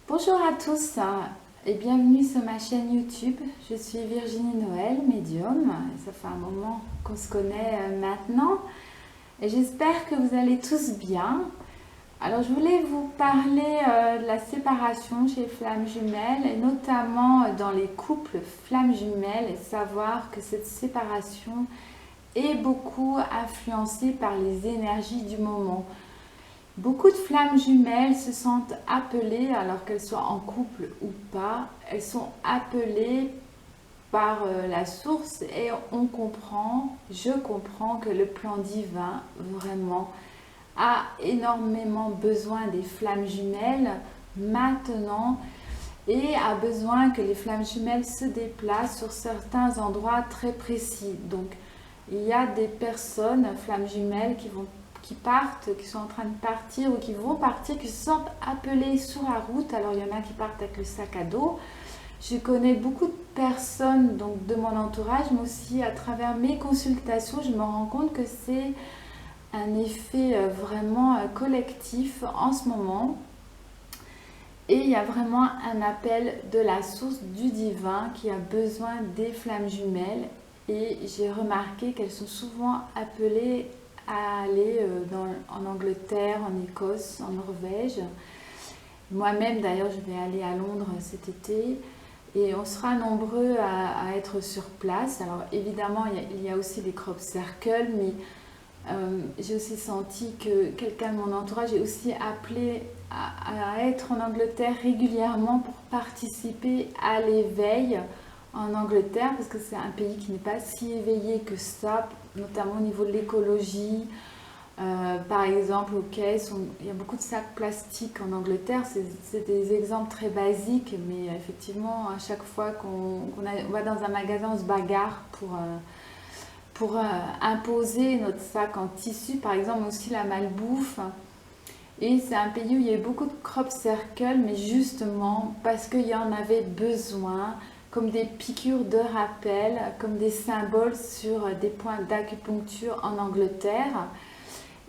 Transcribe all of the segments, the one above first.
Bonjour à tous et bienvenue sur ma chaîne YouTube. Je suis Virginie Noël, médium. Ça fait un moment qu'on se connaît maintenant et j'espère que vous allez tous bien. Alors je voulais vous parler de la séparation chez les flammes jumelles et notamment dans les couples flammes jumelles et savoir que cette séparation est beaucoup influencée par les énergies du moment. Beaucoup de flammes jumelles se sentent appelées, alors qu'elles soient en couple ou pas, elles sont appelées par la source et je comprends que le plan divin vraiment a énormément besoin des flammes jumelles maintenant et a besoin que les flammes jumelles se déplacent sur certains endroits très précis. Donc il y a des personnes, flammes jumelles, qui partent, qui sont en train de partir ou qui vont partir, qui se sentent appelées sur la route. Alors il y en a qui partent avec le sac à dos. Je connais beaucoup de personnes donc de mon entourage, mais aussi à travers mes consultations, je me rends compte que c'est un effet vraiment collectif en ce moment. Et il y a vraiment un appel de la source du divin qui a besoin des flammes jumelles. Et j'ai remarqué qu'elles sont souvent appelées à aller en Angleterre, en Écosse, en Norvège. Moi-même d'ailleurs je vais aller à Londres cet été et on sera nombreux à être sur place. Alors évidemment il y a aussi les crop circles, mais j'ai aussi senti que quelqu'un de mon entourage est aussi appelé à être en Angleterre régulièrement pour participer à l'éveil en Angleterre, parce que c'est un pays qui n'est pas si éveillé que ça, notamment au niveau de l'écologie. Par exemple, aux caisses, il y a beaucoup de sacs plastiques en Angleterre. C'est des exemples très basiques, mais effectivement, à chaque fois qu'on va dans un magasin, on se bagarre pour imposer notre sac en tissu, par exemple, mais aussi la malbouffe. Et c'est un pays où il y a eu beaucoup de crop circles, mais justement parce qu'il y en avait besoin, comme des piqûres de rappel, comme des symboles sur des points d'acupuncture en Angleterre.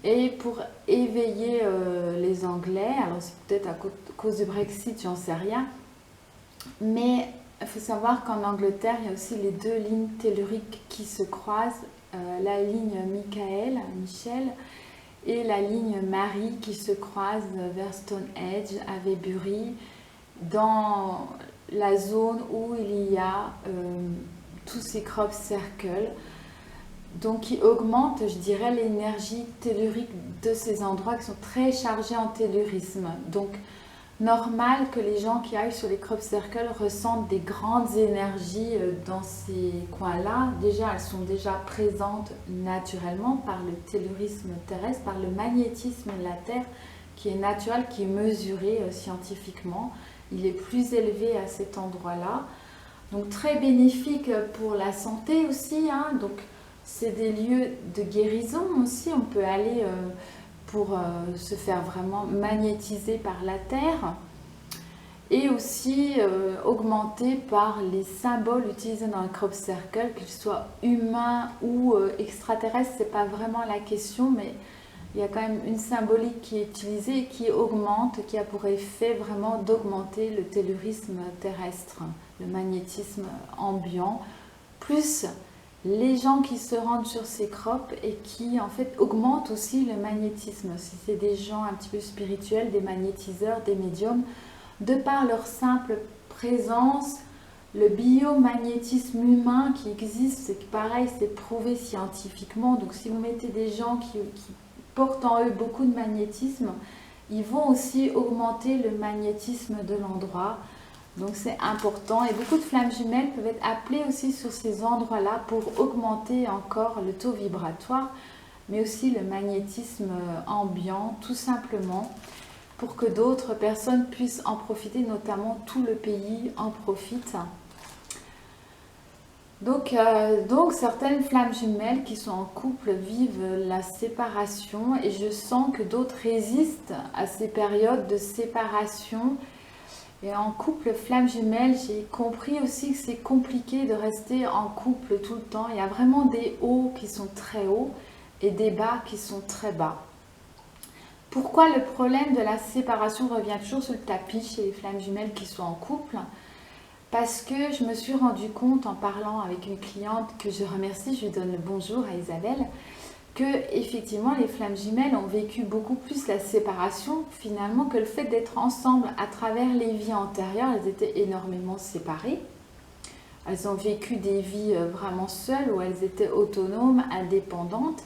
Et pour éveiller les Anglais, alors c'est peut-être à cause du Brexit, j'en sais rien, mais il faut savoir qu'en Angleterre, il y a aussi les deux lignes telluriques qui se croisent, la ligne Michel, et la ligne Marie qui se croise vers Stonehenge, à Webury, dans la zone où il y a tous ces crop circles, donc qui augmentent, je dirais, l'énergie tellurique de ces endroits qui sont très chargés en tellurisme. Donc normal que les gens qui aillent sur les crop circles ressentent des grandes énergies dans ces coins-là. Déjà, elles sont déjà présentes naturellement par le tellurisme terrestre, par le magnétisme de la Terre qui est naturel, qui est mesuré scientifiquement. Il est plus élevé à cet endroit-là. Donc très bénéfique pour la santé aussi, hein. Donc c'est des lieux de guérison aussi. On peut aller pour se faire vraiment magnétiser par la Terre et aussi augmenter par les symboles utilisés dans le crop circle, qu'ils soient humains ou extraterrestres, c'est pas vraiment la question, mais il y a quand même une symbolique qui est utilisée et qui augmente, qui a pour effet vraiment d'augmenter le tellurisme terrestre, le magnétisme ambiant, plus les gens qui se rendent sur ces crops et qui en fait augmentent aussi le magnétisme. Si c'est des gens un petit peu spirituels, des magnétiseurs, des médiums, de par leur simple présence, le biomagnétisme humain qui existe, c'est pareil, c'est prouvé scientifiquement. Donc si vous mettez des gens qui portent en eux beaucoup de magnétisme, ils vont aussi augmenter le magnétisme de l'endroit. Donc c'est important, et beaucoup de flammes jumelles peuvent être appelées aussi sur ces endroits-là pour augmenter encore le taux vibratoire, mais aussi le magnétisme ambiant, tout simplement, pour que d'autres personnes puissent en profiter, notamment tout le pays en profite. Donc certaines flammes jumelles qui sont en couple vivent la séparation, et je sens que d'autres résistent à ces périodes de séparation. Et en couple flamme jumelle, j'ai compris aussi que c'est compliqué de rester en couple tout le temps. Il y a vraiment des hauts qui sont très hauts et des bas qui sont très bas. Pourquoi le problème de la séparation revient toujours sur le tapis chez les flammes jumelles qui sont en couple? Parce que je me suis rendu compte en parlant avec une cliente que je remercie, je lui donne le bonjour à Isabelle, que effectivement les flammes jumelles ont vécu beaucoup plus la séparation finalement que le fait d'être ensemble à travers les vies antérieures. Elles étaient énormément séparées. Elles ont vécu des vies vraiment seules où elles étaient autonomes, indépendantes.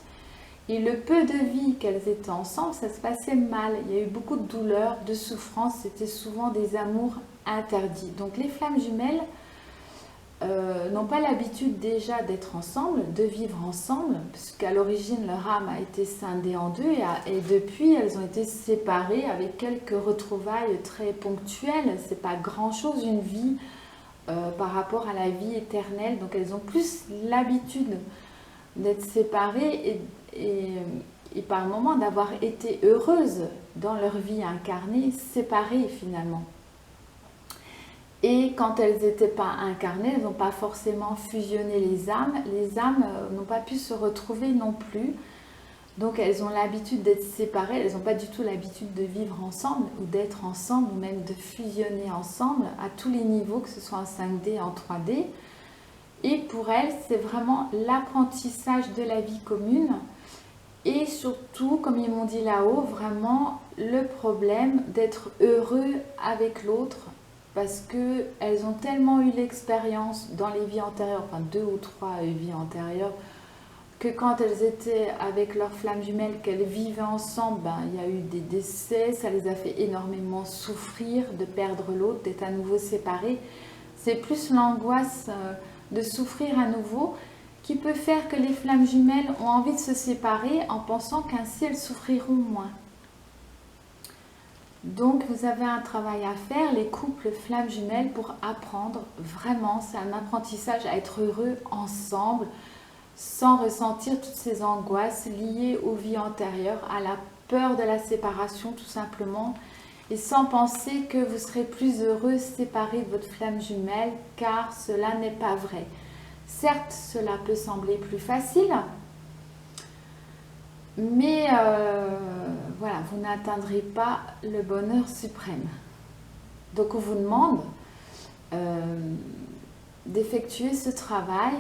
Et le peu de vie qu'elles étaient ensemble, ça se passait mal. Il y a eu beaucoup de douleurs, de souffrances. C'était souvent des amours interdits. Donc les flammes jumelles n'ont pas l'habitude déjà d'être ensemble, de vivre ensemble, puisqu'à l'origine leur âme a été scindée en deux et depuis elles ont été séparées avec quelques retrouvailles très ponctuelles. C'est pas grand-chose une vie par rapport à la vie éternelle. Donc elles ont plus l'habitude d'être séparées et par moments d'avoir été heureuses dans leur vie incarnée, séparées finalement. Et quand elles n'étaient pas incarnées, elles n'ont pas forcément fusionné les âmes. Les âmes n'ont pas pu se retrouver non plus. Donc elles ont l'habitude d'être séparées, elles n'ont pas du tout l'habitude de vivre ensemble ou d'être ensemble ou même de fusionner ensemble à tous les niveaux, que ce soit en 5D, en 3D. Et pour elles, c'est vraiment l'apprentissage de la vie commune et surtout, comme ils m'ont dit là-haut, vraiment le problème d'être heureux avec l'autre parce qu'elles ont tellement eu l'expérience dans les vies antérieures, enfin 2 ou 3 vies antérieures, que quand elles étaient avec leurs flammes jumelles, qu'elles vivaient ensemble, il y a eu des décès, ça les a fait énormément souffrir de perdre l'autre, d'être à nouveau séparés. C'est plus l'angoisse de souffrir à nouveau qui peut faire que les flammes jumelles ont envie de se séparer en pensant qu'ainsi elles souffriront moins. Donc vous avez un travail à faire, les couples flammes jumelles, pour apprendre vraiment, c'est un apprentissage à être heureux ensemble sans ressentir toutes ces angoisses liées aux vies antérieures, à la peur de la séparation tout simplement, et sans penser que vous serez plus heureux séparés de votre flamme jumelle, car cela n'est pas vrai. Certes, cela peut sembler plus facile, mais voilà, vous n'atteindrez pas le bonheur suprême. Donc on vous demande d'effectuer ce travail,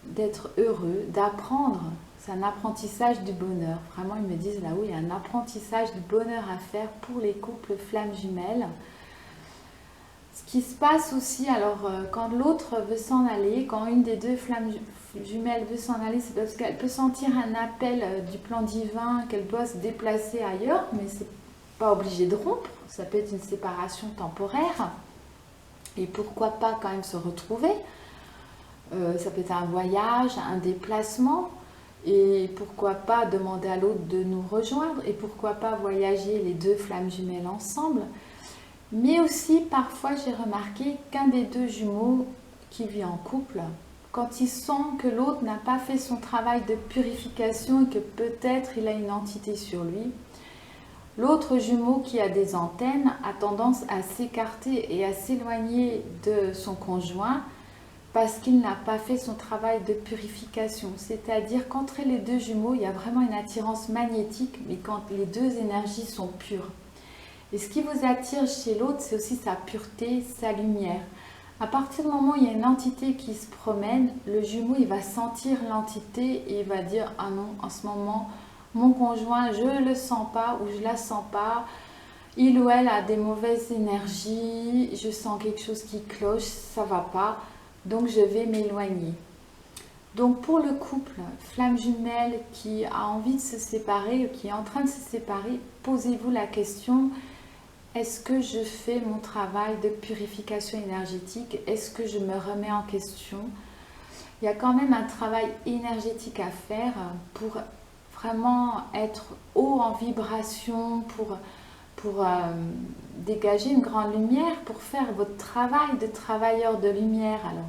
d'être heureux, d'apprendre. C'est un apprentissage du bonheur. Vraiment, ils me disent là-haut, il y a un apprentissage du bonheur à faire pour les couples flammes jumelles. Ce qui se passe aussi, alors quand l'autre veut s'en aller, quand une des deux flammes jumelles veut s'en aller, c'est parce qu'elle peut sentir un appel du plan divin, qu'elle doit se déplacer ailleurs, mais c'est pas obligé de rompre, ça peut être une séparation temporaire. Et pourquoi pas quand même se retrouver, ça peut être un voyage, un déplacement, et pourquoi pas demander à l'autre de nous rejoindre, et pourquoi pas voyager les deux flammes jumelles ensemble. Mais aussi, parfois, j'ai remarqué qu'un des deux jumeaux qui vit en couple, quand il sent que l'autre n'a pas fait son travail de purification et que peut-être il a une entité sur lui, l'autre jumeau qui a des antennes a tendance à s'écarter et à s'éloigner de son conjoint parce qu'il n'a pas fait son travail de purification. C'est-à-dire qu'entre les deux jumeaux, il y a vraiment une attirance magnétique, mais quand les deux énergies sont pures. Et ce qui vous attire chez l'autre, c'est aussi sa pureté, sa lumière. À partir du moment où il y a une entité qui se promène, le jumeau, il va sentir l'entité et il va dire « Ah non, en ce moment, mon conjoint, je ne le sens pas ou je ne la sens pas. Il ou elle a des mauvaises énergies, je sens quelque chose qui cloche, ça ne va pas, donc je vais m'éloigner. » Donc pour le couple flamme jumelle qui a envie de se séparer ou qui est en train de se séparer, posez-vous la question: est-ce que je fais mon travail de purification énergétique? Est-ce que je me remets en question? Il y a quand même un travail énergétique à faire pour vraiment être haut en vibration, pour dégager une grande lumière, pour faire votre travail de travailleur de lumière. Alors,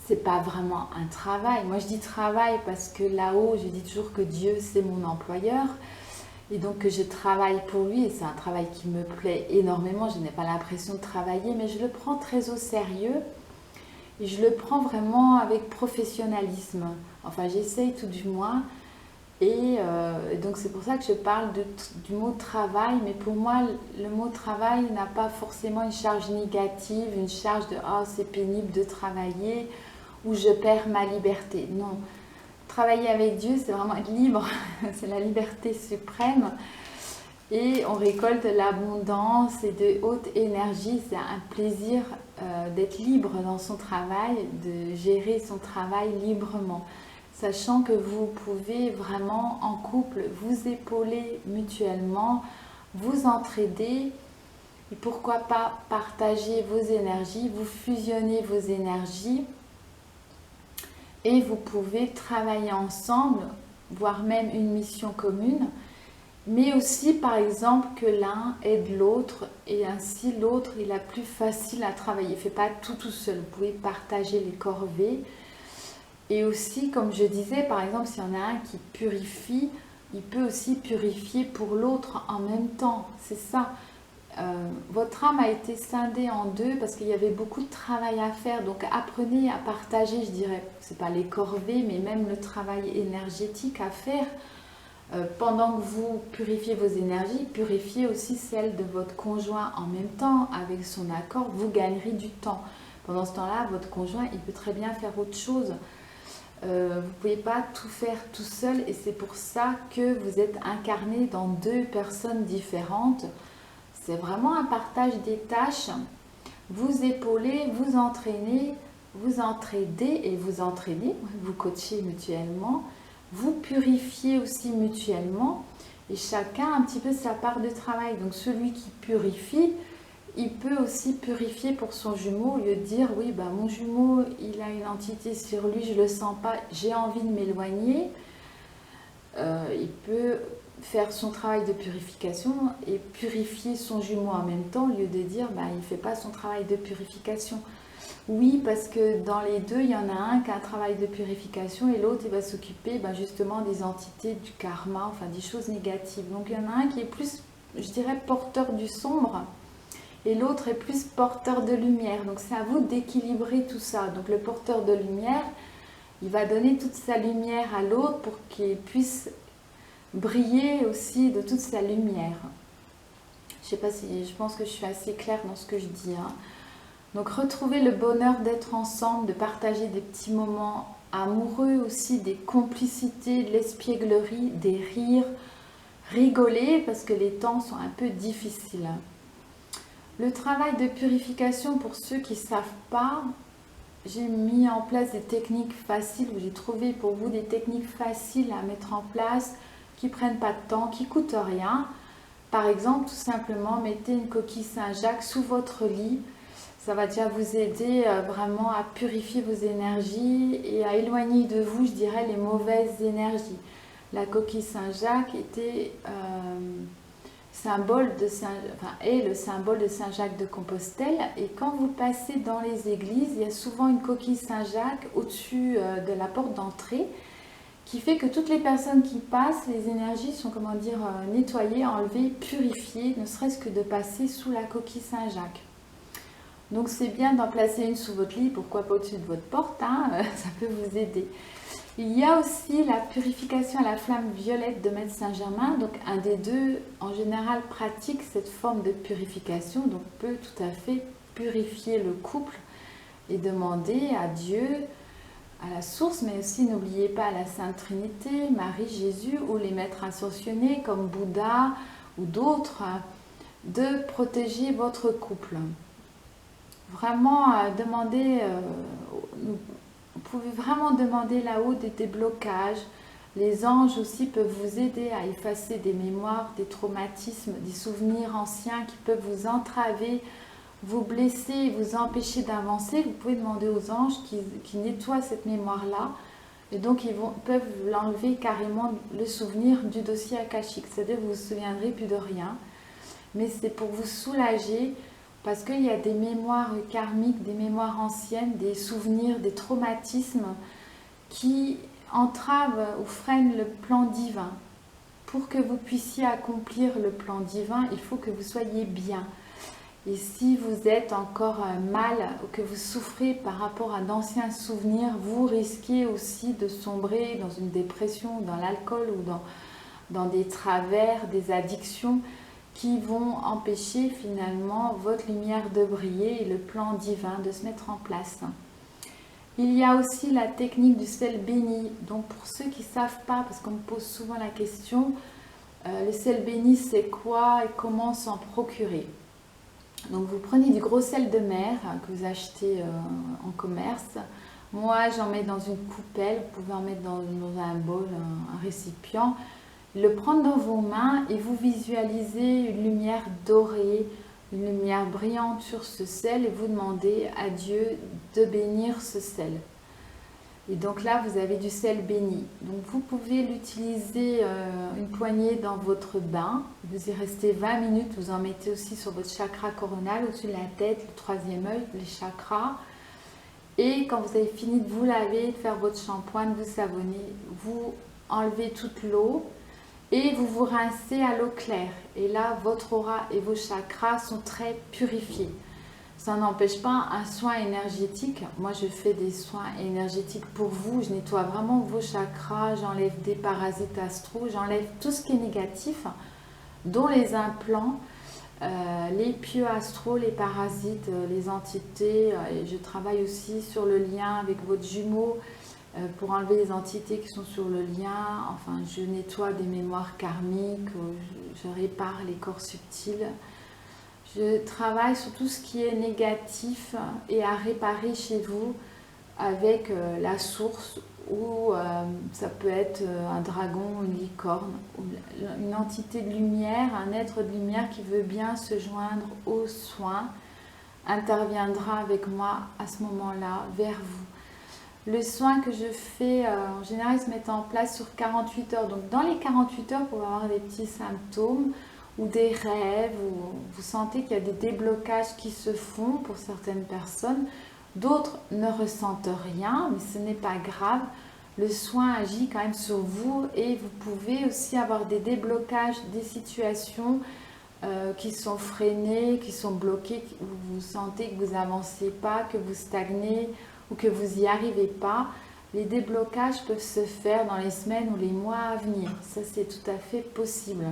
c'est pas vraiment un travail. Moi, je dis travail parce que là-haut, je dis toujours que Dieu, c'est mon employeur. Et donc que je travaille pour lui, et c'est un travail qui me plaît énormément, je n'ai pas l'impression de travailler, mais je le prends très au sérieux, et je le prends vraiment avec professionnalisme, enfin j'essaye tout du moins, Donc c'est pour ça que je parle du mot travail, mais pour moi le mot travail n'a pas forcément une charge négative, une charge de «ah c'est pénible de travailler» ou «je perds ma liberté». Non, travailler avec Dieu c'est vraiment être libre, c'est la liberté suprême et on récolte l'abondance et de haute énergie. C'est un plaisir d'être libre dans son travail, de gérer son travail librement. Sachant que vous pouvez vraiment en couple vous épauler mutuellement, vous entraider et pourquoi pas partager vos énergies, vous fusionner vos énergies et vous pouvez travailler ensemble, voire même une mission commune, mais aussi par exemple que l'un aide l'autre et ainsi l'autre il a plus facile à travailler. Il ne fait pas tout seul, vous pouvez partager les corvées. Et aussi, comme je disais, par exemple, s'il y en a un qui purifie, il peut aussi purifier pour l'autre en même temps. C'est ça. Votre âme a été scindée en deux parce qu'il y avait beaucoup de travail à faire. Donc apprenez à partager, je dirais, c'est pas les corvées, mais même le travail énergétique à faire. Pendant que vous purifiez vos énergies, purifiez aussi celles de votre conjoint en même temps. Avec son accord, vous gagnerez du temps. Pendant ce temps-là, votre conjoint, il peut très bien faire autre chose. Vous ne pouvez pas tout faire tout seul et c'est pour ça que vous êtes incarné dans deux personnes différentes. C'est vraiment un partage des tâches. Vous épaulez, vous entraînez, vous entraidez et vous entraînez, vous coachez mutuellement, vous purifiez aussi mutuellement et chacun a un petit peu sa part de travail. Donc celui qui purifie, il peut aussi purifier pour son jumeau au lieu de dire oui bah mon jumeau il a une entité sur lui, je le sens pas, j'ai envie de m'éloigner. Il peut faire son travail de purification et purifier son jumeau en même temps au lieu de dire bah il fait pas son travail de purification. Oui, parce que dans les deux il y en a un qui a un travail de purification et l'autre il va s'occuper bah, justement des entités du karma, enfin des choses négatives. Donc il y en a un qui est plus, je dirais, porteur du sombre et l'autre est plus porteur de lumière. Donc c'est à vous d'équilibrer tout ça. Donc le porteur de lumière, il va donner toute sa lumière à l'autre pour qu'il puisse briller aussi de toute sa lumière. Je sais pas si, je pense que je suis assez claire dans ce que je dis. Donc retrouver le bonheur d'être ensemble, de partager des petits moments amoureux aussi, des complicités, de l'espièglerie, des rires, rigoler parce que les temps sont un peu difficiles. Le travail de purification, pour ceux qui ne savent pas, j'ai mis en place des techniques faciles, j'ai trouvé pour vous des techniques faciles à mettre en place, qui ne prennent pas de temps, qui ne coûtent rien. Par exemple, tout simplement, mettez une coquille Saint-Jacques sous votre lit. Ça va déjà vous aider vraiment à purifier vos énergies et à éloigner de vous, je dirais, les mauvaises énergies. La coquille Saint-Jacques était... est le symbole de Saint-Jacques de Compostelle et quand vous passez dans les églises, il y a souvent une coquille Saint-Jacques au-dessus de la porte d'entrée qui fait que toutes les personnes qui passent, les énergies sont nettoyées, enlevées, purifiées, ne serait-ce que de passer sous la coquille Saint-Jacques. Donc c'est bien d'en placer une sous votre lit, pourquoi pas au-dessus de votre porte, ça peut vous aider. Il y a aussi la purification à la flamme violette de Maître Saint-Germain. Donc un des deux, en général, pratique cette forme de purification. Donc peut tout à fait purifier le couple et demander à Dieu, à la source, mais aussi n'oubliez pas la Sainte Trinité, Marie, Jésus ou les maîtres ascensionnés comme Bouddha ou d'autres, de protéger votre couple. Vraiment demander... Vous pouvez vraiment demander là-haut des déblocages. Les anges aussi peuvent vous aider à effacer des mémoires, des traumatismes, des souvenirs anciens qui peuvent vous entraver, vous blesser et vous empêcher d'avancer. Vous pouvez demander aux anges qui nettoient cette mémoire-là. Et donc, ils peuvent l'enlever carrément, le souvenir du dossier akashique. C'est-à-dire que vous ne vous souviendrez plus de rien. Mais c'est pour vous soulager. Parce qu'il y a des mémoires karmiques, des mémoires anciennes, des souvenirs, des traumatismes qui entravent ou freinent le plan divin. Pour que vous puissiez accomplir le plan divin, il faut que vous soyez bien. Et si vous êtes encore mal ou que vous souffrez par rapport à d'anciens souvenirs, vous risquez aussi de sombrer dans une dépression, dans l'alcool ou dans des travers, des addictions qui vont empêcher finalement votre lumière de briller et le plan divin de se mettre en place. Il y a aussi la technique du sel béni. Donc pour ceux qui ne savent pas, parce qu'on me pose souvent la question, le sel béni c'est quoi et comment s'en procurer? Donc vous prenez du gros sel de mer que vous achetez en commerce. Moi j'en mets dans une coupelle, vous pouvez en mettre dans un bol, un récipient. Le prendre dans vos mains et vous visualisez une lumière dorée, une lumière brillante sur ce sel et vous demandez à Dieu de bénir ce sel. Et donc là, vous avez du sel béni. Donc vous pouvez l'utiliser une poignée dans votre bain. Vous y restez 20 minutes. Vous en mettez aussi sur votre chakra coronal, au-dessus de la tête, le troisième œil, les chakras. Et quand vous avez fini de vous laver, de faire votre shampoing, de vous savonner, vous enlevez toute l'eau et vous vous rincez à l'eau claire. Et là, votre aura et vos chakras sont très purifiés. Ça n'empêche pas un soin énergétique. Moi, je fais des soins énergétiques pour vous. Je nettoie vraiment vos chakras, j'enlève des parasites astraux, j'enlève tout ce qui est négatif, dont les implants, les pieux astraux, les parasites, les entités. Et je travaille aussi sur le lien avec votre jumeau pour enlever les entités qui sont sur le lien. Enfin, je nettoie des mémoires karmiques, je répare les corps subtils. Je travaille sur tout ce qui est négatif et à réparer chez vous avec la source ou ça peut être un dragon, une licorne, une entité de lumière, un être de lumière qui veut bien se joindre aux soins, interviendra avec moi à ce moment-là vers vous. Le soin que je fais, en général, il se met en place sur 48 heures. Donc dans les 48 heures, vous pouvez avoir des petits symptômes ou des rêves, ou vous sentez qu'il y a des déblocages qui se font pour certaines personnes. D'autres ne ressentent rien, mais ce n'est pas grave. Le soin agit quand même sur vous et vous pouvez aussi avoir des déblocages, des situations qui sont freinées, qui sont bloquées, où vous sentez que vous n'avancez pas, que vous stagnez ou que vous n'y arrivez pas. Les déblocages peuvent se faire dans les semaines ou les mois à venir. Ça, c'est tout à fait possible.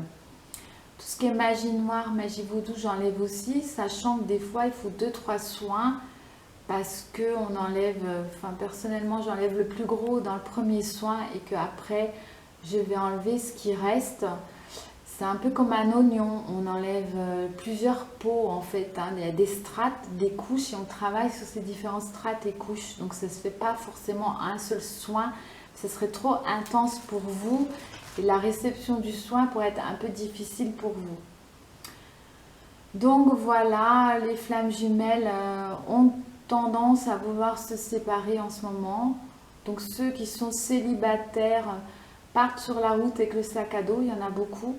Tout ce qui est magie noire, magie vaudou, j'enlève aussi, sachant que des fois, il faut 2-3 soins parce qu'on enlève, personnellement, j'enlève le plus gros dans le premier soin et qu'après, je vais enlever ce qui reste. C'est un peu comme un oignon, on enlève plusieurs peaux en fait, hein. Il y a des strates, des couches et on travaille sur ces différentes strates et couches. Donc ça ne se fait pas forcément un seul soin, ce serait trop intense pour vous. Et la réception du soin pourrait être un peu difficile pour vous. Donc voilà, les flammes jumelles ont tendance à vouloir se séparer en ce moment. Donc ceux qui sont célibataires partent sur la route avec le sac à dos, il y en a beaucoup.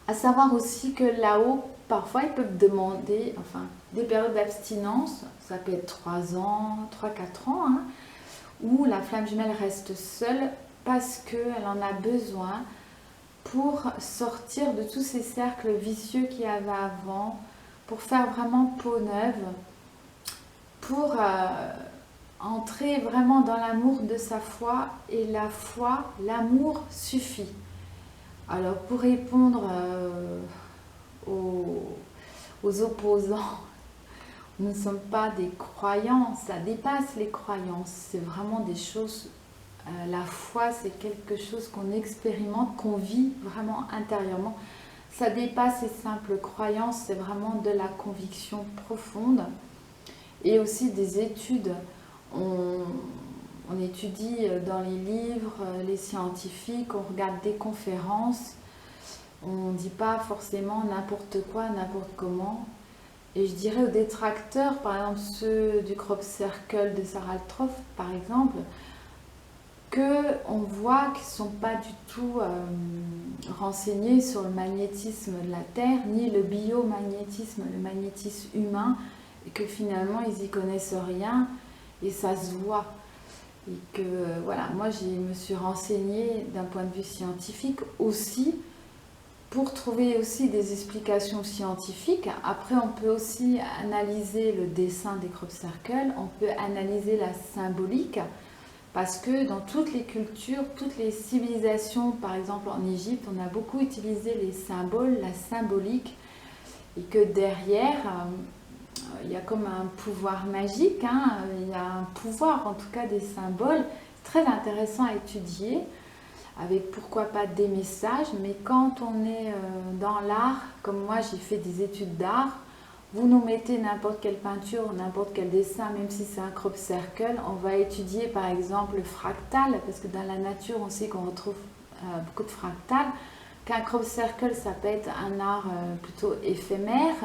À savoir aussi que là-haut, parfois ils peuvent demander des périodes d'abstinence, ça peut être 3 ans, 3-4 ans, hein, où la flamme jumelle reste seule parce qu'elle en a besoin pour sortir de tous ces cercles vicieux qu'il y avait avant, pour faire vraiment peau neuve, pour entrer vraiment dans l'amour de sa foi. Et la foi, l'amour suffit. Alors pour répondre aux opposants, nous ne sommes pas des croyants, ça dépasse les croyances, c'est vraiment des choses. La foi, c'est quelque chose qu'on expérimente, qu'on vit vraiment intérieurement. Ça dépasse ces simples croyances, c'est vraiment de la conviction profonde. Et aussi des études. On étudie dans les livres, les scientifiques, on regarde des conférences. On ne dit pas forcément n'importe quoi, n'importe comment. Et je dirais aux détracteurs, par exemple ceux du Crop Circle de Sarah Troff, par exemple, qu'on voit qu'ils ne sont pas du tout renseignés sur le magnétisme de la Terre, ni le biomagnétisme, le magnétisme humain, et que finalement ils n'y connaissent rien, et ça se voit. Et que voilà, moi je me suis renseignée d'un point de vue scientifique aussi, pour trouver aussi des explications scientifiques. Après, on peut aussi analyser le dessin des crop circles, on peut analyser la symbolique, parce que dans toutes les cultures, toutes les civilisations, par exemple en Égypte, on a beaucoup utilisé les symboles, la symbolique, et que derrière, il y a comme un pouvoir magique, hein, il y a un pouvoir en tout cas des symboles, très intéressant à étudier, avec pourquoi pas des messages, mais quand on est dans l'art, comme moi j'ai fait des études d'art, vous nous mettez n'importe quelle peinture, n'importe quel dessin, même si c'est un crop circle, on va étudier par exemple le fractal, parce que dans la nature on sait qu'on retrouve beaucoup de fractales, qu'un crop circle ça peut être un art plutôt éphémère,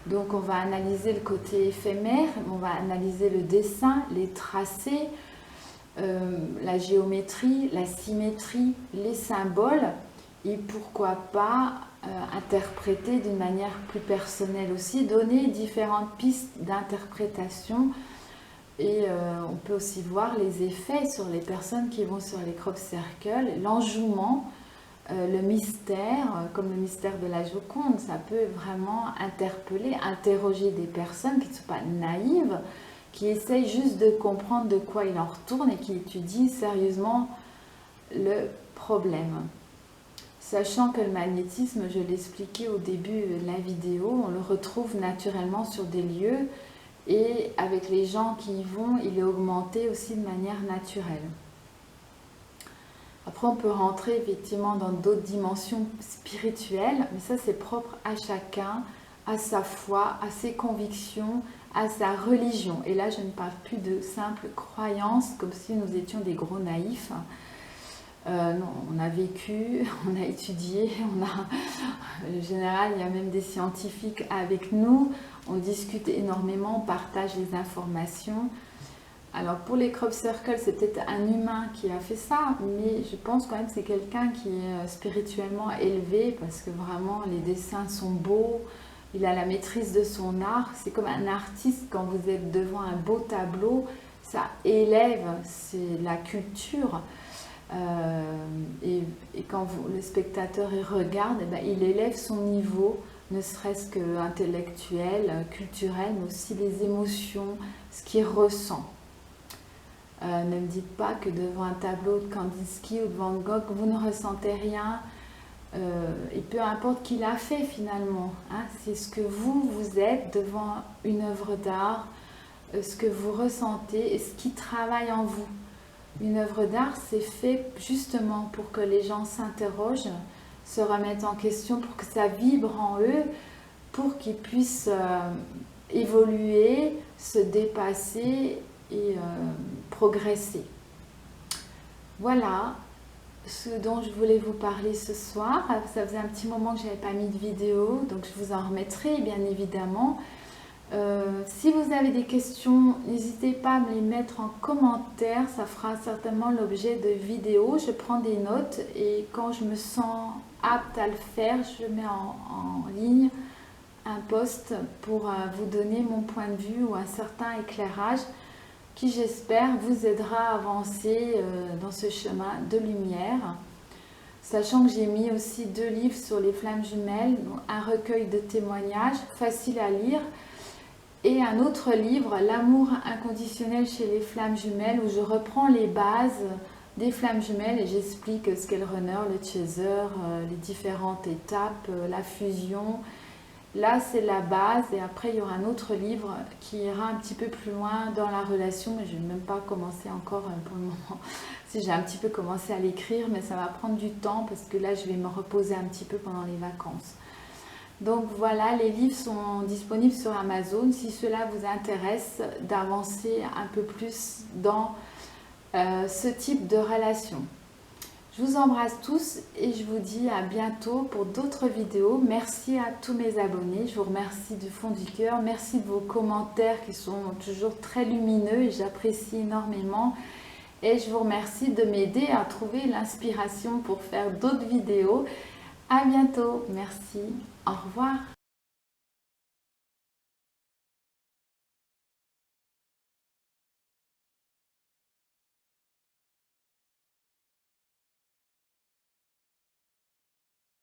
donc on va analyser le côté éphémère, on va analyser le dessin, les tracés, la géométrie, la symétrie, les symboles, et pourquoi pas interpréter d'une manière plus personnelle aussi, donner différentes pistes d'interprétation, et on peut aussi voir les effets sur les personnes qui vont sur les crop circles, l'enjouement, le mystère, comme le mystère de la Joconde, ça peut vraiment interpeller, interroger des personnes qui ne sont pas naïves, qui essayent juste de comprendre de quoi il en retourne et qui étudient sérieusement le problème. Sachant que le magnétisme, je l'expliquais au début de la vidéo, on le retrouve naturellement sur des lieux et avec les gens qui y vont, il est augmenté aussi de manière naturelle. Après, on peut rentrer effectivement dans d'autres dimensions spirituelles, mais ça c'est propre à chacun, à sa foi, à ses convictions, à sa religion. Et là, je ne parle plus de simples croyances, comme si nous étions des gros naïfs. Non, on a vécu, on a étudié, en général, il y a même des scientifiques avec nous, on discute énormément, on partage les informations. Alors pour les crop circles, c'est peut-être un humain qui a fait ça, mais je pense quand même que c'est quelqu'un qui est spirituellement élevé, parce que vraiment les dessins sont beaux, il a la maîtrise de son art. C'est comme un artiste, quand vous êtes devant un beau tableau, ça élève, c'est la culture. Et quand le spectateur il regarde, ben, il élève son niveau, ne serait-ce que intellectuel, culturel, mais aussi les émotions, ce qu'il ressent. Ne me dites pas que devant un tableau de Kandinsky ou de Van Gogh, vous ne ressentez rien. Et peu importe qui l'a fait finalement, hein, c'est ce que vous êtes devant une œuvre d'art, ce que vous ressentez et ce qui travaille en vous. Une œuvre d'art, c'est fait justement pour que les gens s'interrogent, se remettent en question, pour que ça vibre en eux, pour qu'ils puissent évoluer, se dépasser et progresser. Voilà ce dont je voulais vous parler ce soir. Ça faisait un petit moment que je n'avais pas mis de vidéo, donc je vous en remettrai bien évidemment. Si vous avez des questions, n'hésitez pas à me les mettre en commentaire, ça fera certainement l'objet de vidéos. Je prends des notes et quand je me sens apte à le faire, je mets en ligne un post pour vous donner mon point de vue ou un certain éclairage qui, j'espère, vous aidera à avancer dans ce chemin de lumière. Sachant que j'ai mis aussi 2 livres sur les flammes jumelles, un recueil de témoignages facile à lire, et un autre livre, L'amour inconditionnel chez les flammes jumelles, où je reprends les bases des flammes jumelles et j'explique ce qu'est le runner, le chaser, les différentes étapes, la fusion. Là, c'est la base et après, il y aura un autre livre qui ira un petit peu plus loin dans la relation, mais je ne vais même pas commencer encore pour le moment. Si j'ai un petit peu commencé à l'écrire, mais ça va prendre du temps parce que là, je vais me reposer un petit peu pendant les vacances. Donc voilà, les livres sont disponibles sur Amazon si cela vous intéresse d'avancer un peu plus dans ce type de relation. Je vous embrasse tous et je vous dis à bientôt pour d'autres vidéos. Merci à tous mes abonnés, je vous remercie du fond du cœur. Merci de vos commentaires qui sont toujours très lumineux et j'apprécie énormément. Et je vous remercie de m'aider à trouver l'inspiration pour faire d'autres vidéos. À bientôt, merci, au revoir.